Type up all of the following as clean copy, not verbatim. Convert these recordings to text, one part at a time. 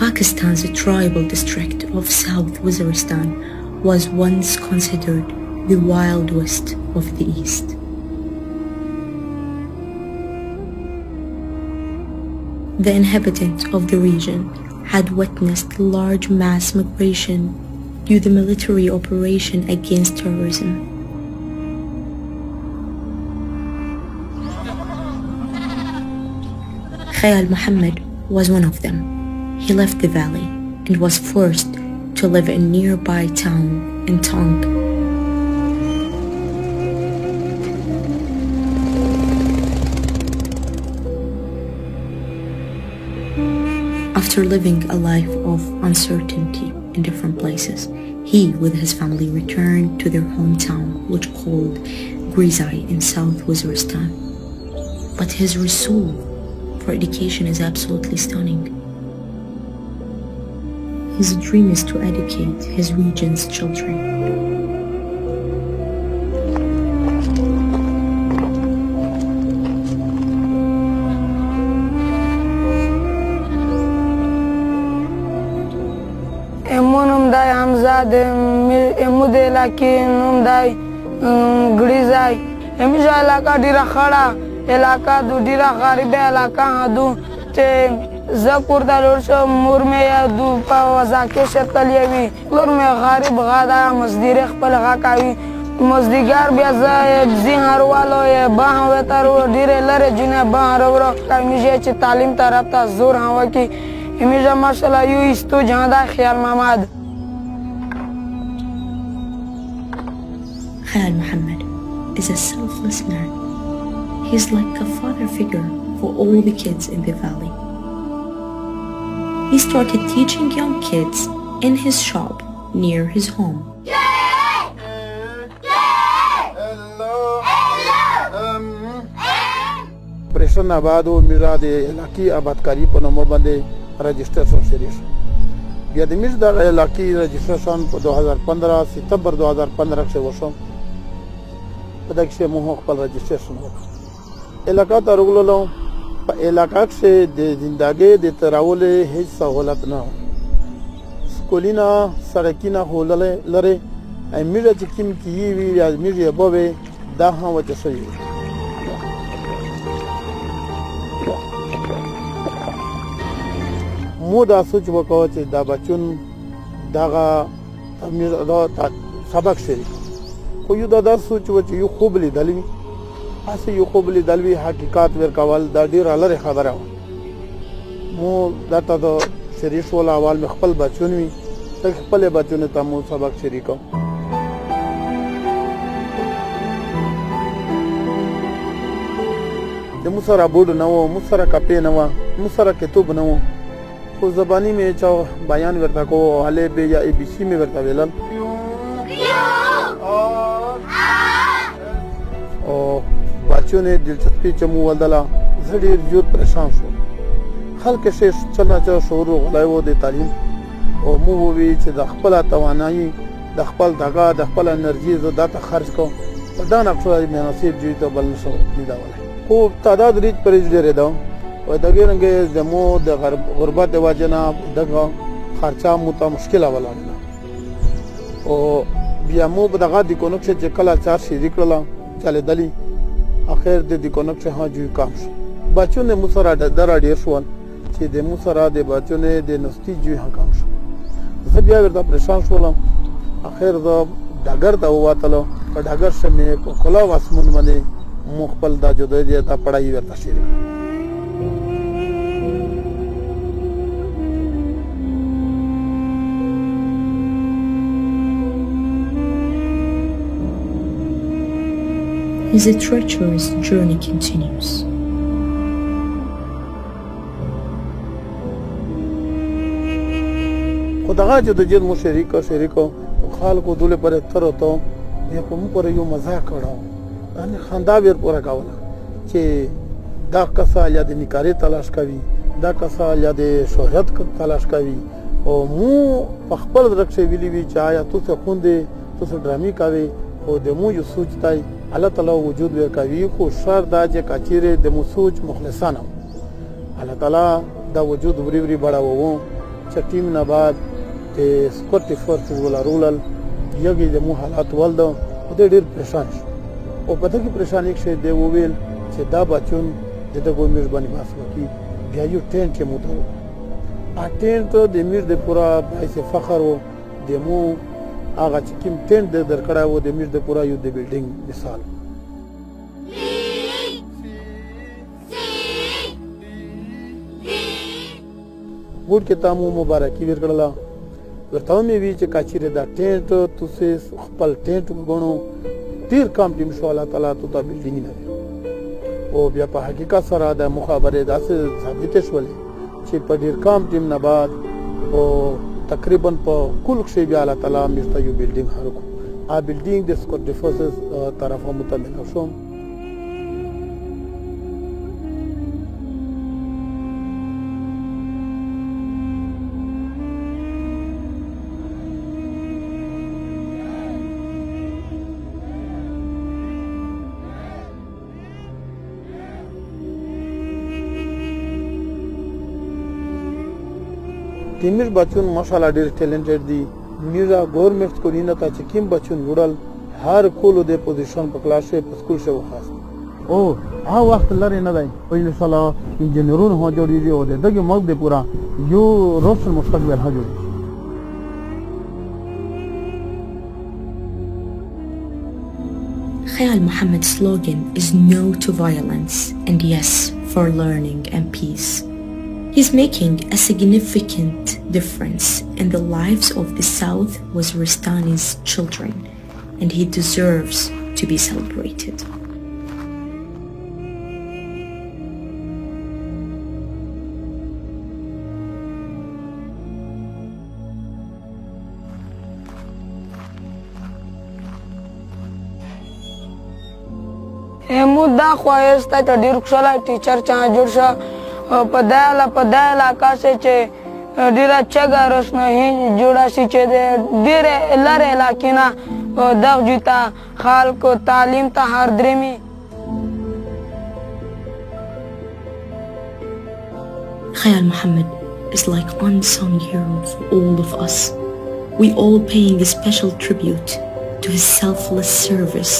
Pakistan's tribal district of South Waziristan was once considered the Wild West of the East. The inhabitants of the region had witnessed large mass migration due to the military operation against terrorism. Khayal Muhammad was one of them. He left the valley and was forced to live in a nearby town Unsung. After living a life of uncertainty in different places, he with his family returned to their hometown, which called Grizai in South Waziristan. But his resolve for education is absolutely stunning. His dream is to educate his region's children. Dai Hamzad emude laki numdai Grizai emisha elaka dira khada elaka du dira garibe elaka hadu te zapur dalorso murme ya du pa wazake shataliyevi lurme garib gada masdire khpal gakawi masdigar biaza zihar walo ye bahwe taru dire lare jine bahro kamishe ch talim tarafta zor hawa ki emisha mashallah yu istu janda Khayal Muhammad. Khayal Muhammad is a selfless man. He is like a father figure for all the kids in the valley. He started teaching young kids in his shop near his home. Operation Abado Mirade Laki Abadkari Ponomobande registration series. بیا د میز د علاقې رجسټریشن په 2015 ستمبر 2015 کې وشو په دغه کې مو خپل رجسټریشن وکړ علاقې ته ورغلو په علاقې کې د زندګۍ د تراول هیڅ سہولت نه سکولینا سړکینا هولله لره امیره چې کوم کی وی امیره بوبه دا هم وته شوی مو دا سوچ وکړو چې دا بچون دغه سبق شي خو یو دا سوچ و چې یو خوب لیدل وي اسه یو خوب لیدل وي حقیقت ورکول دا ډیر لاره خبره مو دا ته شریف ولا اول خپل بچون وي ته خپل بچون ته مو سبق شریکو د مو سره بورډ نه و مو سره کپې نه و مو سره کتاب نه و خو زبانی میں چاو بیان ورتا کو حالے بے یا ای بی سی میں ورتا ویلن او بچوں نے دلچسپی چمو ولدلا زڑی جوت پریشان شو خلق سے چلنا چا شعور غلایو د تعلیم او مو وی چې د خپل توانایي د خپل دغه د خپل انرژي زداته خرج کو دا نه خو مناسب جوړ ته بل شو لیدا ولا خو تعداد ریچ پرېږ لري دا و دغه رنګ زمو د غربت واجنا دغه خرچه مو ته مشکل ولاله او بیا مو دغه د کونکشن چې کله چار شي ذکرلا چاله دلی اخر د کونکشن ها جو کام شو بچو نه مو سره د درا ډیر شو چې د مو سره د بچو نه د نستی جو ها کام شو زه بیا ورته پریشان شولم اخر دا ډاګر ته واتلو په ډاګر سمې په کلا واسمن باندې مخبل دا جوړه دي دا پړای ورته شي His treacherous journey continues. خداغه چې د جن مو شریکو خلکو دله پر تر ته یې په مو پر یو مزاق کړو ان خندا ور پورا کاوله چې دا کسا یا د نکاري تلاش کوي دا کسا یا د شهرت تلاش کوي او مو په خپل درکشه ویلی وی چې آیا تاسو خوندې تاسو ډرامي کوي او د مو یو سوچتای الله تعالی وجود ورکوي خو شر دا چې کچیره د مو سوچ مخلصانه الله تعالی دا وجود وری بڑا وو چې ټیم نه بعد سکورټي فورسز ولا رولل یګي د مو حالات ولده او ډېر پریشان شو او په دغه پریشانی کې دی وویل چې دا بچون دغه ګورمیر باندې ماسو کی بیا یو ټینټ کې مو ته ا ټینټ د میر د پورا باعث فخر و د مو هغه چې کوم ټینټ درکړا و د میر د پورا یو د بلډینګ مثال ګور کې تاسو مبارکي ورکړله ورته مې وی چې کاچیره دا ټینټ تاسو خپل ټینټ وګڼو ډیر کم ټیم شو الله تعالی ته دا بلډینګ نه او بیا په حقیقت سره د مخابره داسې ثابت شولې چې په ډیر کم ټیم نه بعد او تقریبا په کل شی بیا الله تعالی مرته یو بلډینګ هرکو ا بلډینګ د سکوټ ډیفورسز طرفه متمن شوم تیمیر بچون ماشاءالله ډیر ټیلنټډ دي میرا ګورنمنت کورینه ته چې کوم بچون وړل هر کولو د پوزیشن په کلاس په سکول شو خاص او هغه وخت لري نه دی په ان شاء الله انجینرون هو جوړیږي او دغه ملک د پورا یو روشن مستقبل ها جوړي Khayal Muhammad's slogan is no to violence and yes for learning and peace. He's making a significant difference in the lives of the South Waziristan's children, and he deserves to be celebrated. मुद्दा ख्वाहिश था ډیر خوشاله ټیچر چا جوړ شو په دا علاقه چې ډیر چګه روشنايي جوړه شي چې ډیر لاره علاقې نه دغه جوتا خلکو تعلیم ته هر درمي Khayal Muhammad is like unsung hero for all of us. We all paying a special tribute to his selfless service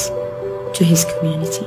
to his community.